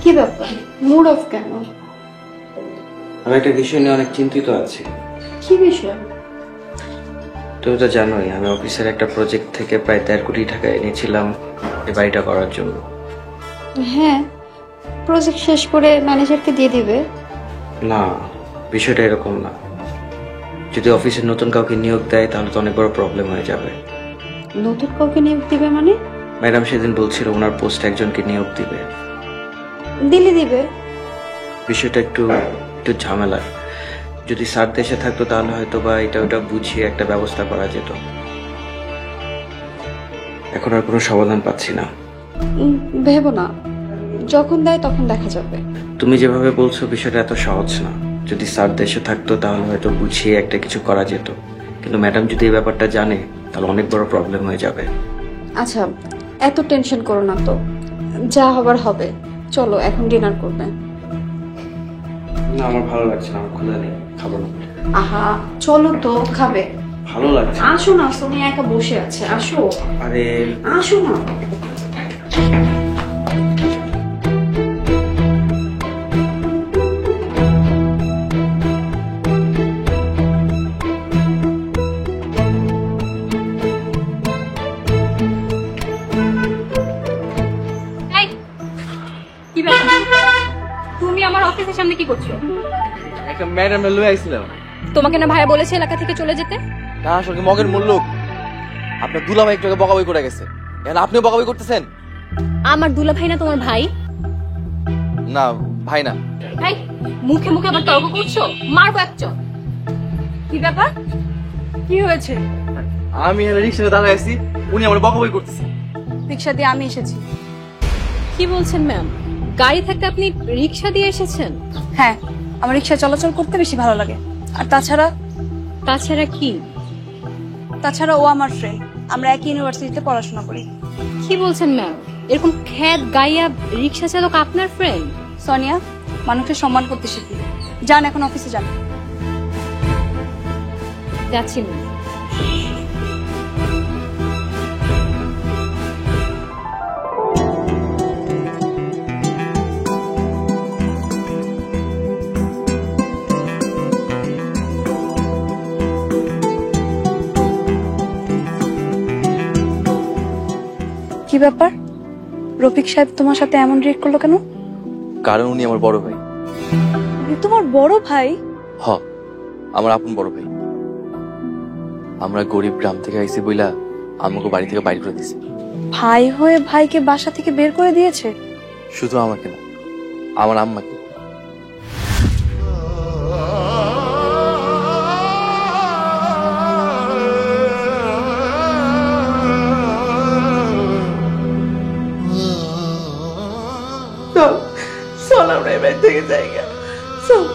কি ব্যাপার, mood of কেন? আমি একটা বিষয় নিয়ে অনেক চিন্তিত আছি। কি বিষয়? তুমি তো জানোই আমি অফিসের একটা প্রজেক্ট থেকে প্রায় 1.5 কোটি টাকা এনেছিলাম এই বাড়িটা করার জন্য। হ্যাঁ, প্রজেক্ট শেষ করে ম্যানেজারকে দিয়ে দিবে। না, বিষয়টা এরকম না। যদি অফিসের নতুন কাউকে নিয়োগ দেয় তাহলে তো অনেক বড় প্রবলেম হয়ে যাবে। নতুন কাউকে নিয়োগ দিবে মানে? ম্যাডাম সেদিন বলছিল ওনার পোস্টে একজনকে নিয়োগ দিবে। দিলে দিবে। বিষয়টা একটু একটু ঝামেলা। যদি স্যার দেশে থাকতো তাহলে হয়তো বা এটা ওটা বুঝিয়ে একটা ব্যবস্থা করা যেত। এখন আর কোনো সমাধান পাচ্ছি না। ভেবো না, যখন দেয় তখন দেখা যাবে। তুমি যেভাবে বলছো বিষয়টা এত সহজ না। যদি স্যার দেশে থাকতো তাহলে হয়তো বুঝিয়ে একটা কিছু করা যেত, কিন্তু ম্যাডাম যদি এই ব্যাপারটা জানে তাহলে অনেক বড় প্রবলেম হয়ে যাবে। আচ্ছা, এত টেনশন করো না তো, যা হবার হবে। চলো এখন ডিনার করবে। না, আমার ভালো লাগছে না, আমার ক্ষুধা নেই, খাবো না। আহা চলো তো, খাবে। ভালো লাগছে। আসো না, সোনিয়া একা বসে আছে, আসো। আরে আসো না। কি ব্যাপার, তুমি আমার অফিসের সামনে কি করছো? একটা ম্যাডাম লয়ে আইছিলাম। তোমাকে না ভাইয়া বলেছে এলাকা থেকে চলে যেতে? না, আসলে মগের মূল লোক আপনার দুলাভাই একটু আগে বকাবই করে গেছে। এখন আপনিও বকাবই করতেছেন? আমার দুলা ভাই না তোমার ভাই? না ভাই না। ভাই, মুখে মুখে আবার তর্ক করছো, মারবো এক চড়। কি ব্যাপার, কি হয়েছে? আমি রিক্সাতে দাঁড়ায় আছি, উনি আমার বকাবই করতেছে। রিক্সা দিয়ে আমি এসেছি। কি বলছেন ম্যাম, গাড়ি থাকতে আপনি রিক্সা দিয়ে এসেছেন? হ্যাঁ, আমার রিক্সা চলাচল করতে বেশি ভালো লাগে। আর তাছাড়া কি? তাছাড়া ও আমার ফ্রেন্ড, আমরা একই ইউনিভার্সিটিতে পড়াশোনা করি। কি বলছেন ম্যাম, এরকম খ্যাত গাইয়া রিক্সা চালক আপনার ফ্রেন্ড? সোনিয়া, মানুষকে সম্মান করতে শিখি। যান এখন অফিসে যান। যাচ্ছি ম্যাম। কি ব্যাপার, রফিক সাহেব তোমার সাথে এমন রিয়েক্ট করলো কেন? কারণ উনি আমার বড় ভাই। উনি তোমার বড় ভাই? হ, আমার আপন বড় ভাই। আমরা গরিব গ্রাম থেকে আইছি বইলা আমাকে বাড়ি থেকে বাইর করে দিছে। ভাই হয়ে ভাইকে বাসা থেকে বের করে দিয়েছে? শুধু আমাকে না, আমার আম্মাকে। চল আমরা এবার থেকে জায়গা চল।